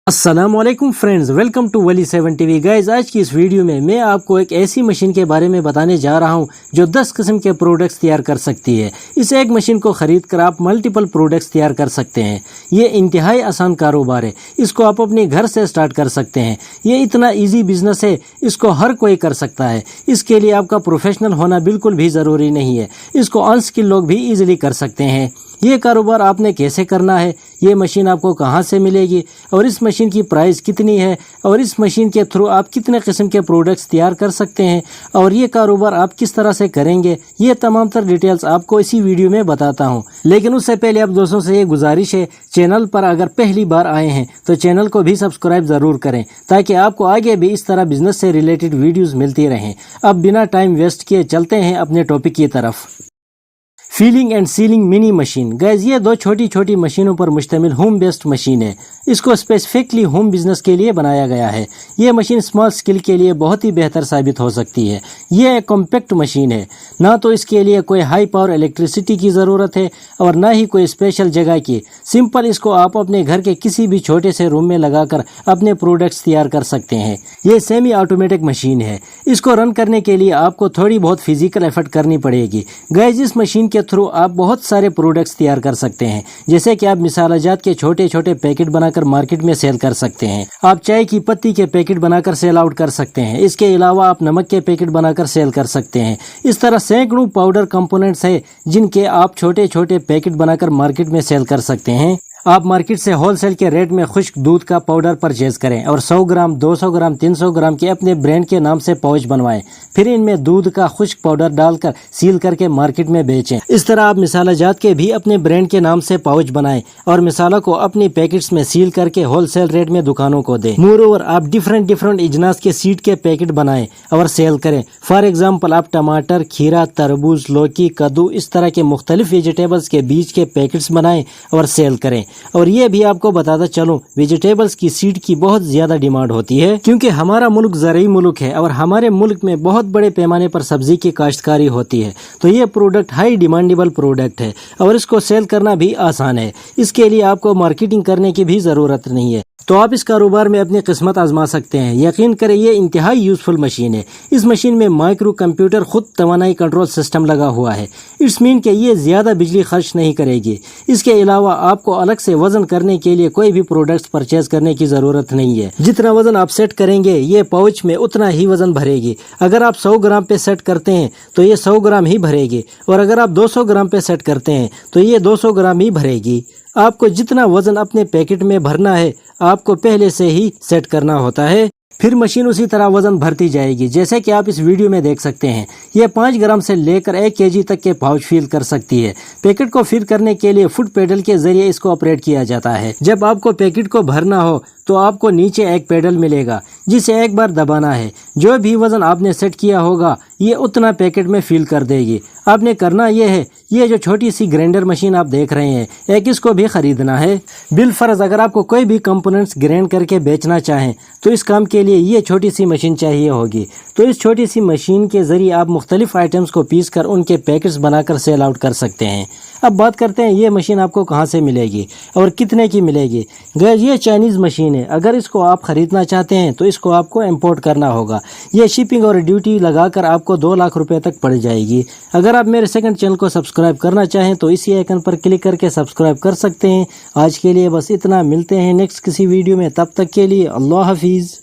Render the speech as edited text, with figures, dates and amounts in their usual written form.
अस्सलामुअलैकुम friends, welcome to Wali 7 TV. Guys, आज की इस वीडियो में मैं आपको एक ऐसी मशीन के बारे में बताने जा रहा हूं जो 10 किस्म के प्रोडक्ट्स तैयार कर सकती है। इस एक मशीन को खरीद कर आप मल्टीपल प्रोडक्ट्स तैयार कर सकते हैं। ये इंतहाई आसान कारोबार है। इसको आप अपने घर से स्टार्ट कर सकते हैं। ये इतना ईजी बिजनेस है, इसको हर कोई कर सकता है। इसके लिए आपका प्रोफेशनल होना बिल्कुल भी ज़रूरी नहीं है। इसको अनस्किल्ड लोग भी ईजिली कर सकते हैं। ये कारोबार आपने कैसे करना है, ये मशीन आपको कहाँ से मिलेगी और इस मशीन की प्राइस कितनी है और इस मशीन के थ्रू आप कितने किस्म के प्रोडक्ट्स तैयार कर सकते हैं और ये कारोबार आप किस तरह से करेंगे, ये तमाम तर डिटेल्स आपको इसी वीडियो में बताता हूँ। लेकिन उससे पहले आप दोस्तों से ये गुजारिश है, चैनल पर अगर पहली बार आए हैं तो चैनल को भी सब्सक्राइब ज़रूर करें ताकि आपको आगे भी इस तरह बिजनेस से रिलेटेड वीडियोज़ मिलती रहें। अब बिना टाइम वेस्ट किए चलते हैं अपने टॉपिक की तरफ। Feeling and ceiling mini machine. Gas, ये दो छोटी छोटी मशीनों पर मुश्तमिल होम बेस्ड मशीन है। इसको स्पेसिफिकली होम बिजनेस के लिए बनाया गया है। ये मशीन स्मॉल स्केल के लिए बहुत ही बेहतर साबित हो सकती है। ये एक कॉम्पैक्ट मशीन है, ना तो इसके लिए कोई हाई पावर इलेक्ट्रिसिटी की ज़रूरत है और ना ही कोई स्पेशल जगह की। सिंपल इसको आप अपने घर के किसी भी छोटे से रूम में लगाकर अपने प्रोडक्ट्स तैयार कर सकते हैं। ये सेमी ऑटोमेटिक मशीन है। इसको रन करने के लिए आपको थोड़ी बहुत फिजिकल एफर्ट करनी पड़ेगी। गैस, इस मशीन के थ्रू आप बहुत सारे प्रोडक्ट्स तैयार कर सकते हैं, जैसे कि आप मिसालाजात के छोटे छोटे पैकेट बनाकर मार्केट में सेल कर सकते हैं। आप चाय की पत्ती के पैकेट बनाकर सेल आउट कर सकते हैं। इसके अलावा आप नमक के पैकेट बनाकर सेल कर सकते हैं। इस तरह सैकड़ों पाउडर कंपोनेंट्स हैं जिनके आप छोटे छोटे पैकेट बनाकर मार्केट में सेल कर सकते हैं। आप मार्केट से होलसेल के रेट में खुश्क दूध का पाउडर परचेज करें और 100 ग्राम, 200 ग्राम, 300 ग्राम के अपने ब्रांड के नाम से पाउच बनवाएं। फिर इनमें दूध का खुश्क पाउडर डालकर सील करके मार्केट में बेचें। इस तरह आप मिसालाजात के भी अपने ब्रांड के नाम से पाउच बनाएं और मिसाला को अपनी पैकेट्स में सील करके होलसेल रेट में दुकानों को दें। मोरओवर, आप डिफरेंट इजनास के सीड के पैकेट बनाएं और सेल करें। फॉर एग्जाम्पल, आप टमाटर, खीरा, तरबूज, लौकी, कद्दू, इस तरह के मुख्तलिफ वेजिटेबल्स के बीज के पैकेट्स बनाएं और सेल करें। और ये भी आपको बताता चलूं, वेजिटेबल्स की सीड की बहुत ज्यादा डिमांड होती है क्योंकि हमारा मुल्क ज़राई मुल्क है और हमारे मुल्क में बहुत बड़े पैमाने पर सब्जी की काश्तकारी होती है। तो ये प्रोडक्ट हाई डिमांडेबल प्रोडक्ट है और इसको सेल करना भी आसान है। इसके लिए आपको मार्केटिंग करने की भी ज़रूरत नहीं है। तो आप इस कारोबार में अपनी किस्मत आजमा सकते हैं। यकीन करें, ये इंतहाई यूजफुल मशीन है। इस मशीन में माइक्रो कंप्यूटर खुद तवानाई कंट्रोल सिस्टम लगा हुआ है। इट्स मीन कि ये ज्यादा बिजली खर्च नहीं करेगी। इसके अलावा आपको अलग से वजन करने के लिए कोई भी प्रोडक्ट्स परचेज करने की जरूरत नहीं है। जितना वजन आप सेट करेंगे ये पाउच में उतना ही वजन भरेगी। अगर आप 100 ग्राम पे सेट करते हैं तो ये 100 ग्राम ही भरेगी और अगर आप 200 ग्राम पे सेट करते हैं तो ये 200 ग्राम ही भरेगी। आपको जितना वजन अपने पैकेट में भरना है आपको पहले से ही सेट करना होता है। फिर मशीन उसी तरह वजन भरती जाएगी, जैसे कि आप इस वीडियो में देख सकते हैं। यह 5 ग्राम से लेकर 1 केजी तक के पाउच फिल कर सकती है। पैकेट को फिल करने के लिए फुट पेडल के जरिए इसको ऑपरेट किया जाता है। जब आपको पैकेट को भरना हो तो आपको नीचे एक पेडल मिलेगा जिसे एक बार दबाना है। जो भी वजन आपने सेट किया होगा ये उतना पैकेट में फिल कर देगी। आपने करना यह है, ये जो छोटी सी ग्राइंडर मशीन आप देख रहे हैं, एक इसको भी खरीदना है। बिलफर्ज अगर आपको कोई भी कंपोनेंट्स ग्राइंड करके बेचना चाहें तो इस काम के लिए ये छोटी सी मशीन चाहिए होगी। तो इस छोटी सी मशीन के जरिए आप मुख्तलिफ आइटम्स को पीस कर उनके पैकेट्स बनाकर सेल आउट कर सकते हैं। अब बात करते हैं ये मशीन आपको कहाँ से मिलेगी और कितने की मिलेगी। गैस, ये चाइनीज मशीन है। अगर इसको आप खरीदना चाहते हैं तो इसको आपको इंपोर्ट करना होगा। ये शिपिंग और ड्यूटी लगाकर आपको 2 लाख रुपए तक पड़ जाएगी। अगर आप मेरे सेकंड चैनल को सब्सक्राइब करना चाहें तो इसी आइकन पर क्लिक करके सब्सक्राइब कर सकते हैं। आज के लिए बस इतना, मिलते हैं नेक्स्ट किसी वीडियो में। तब तक के लिए अल्लाह हाफिज़।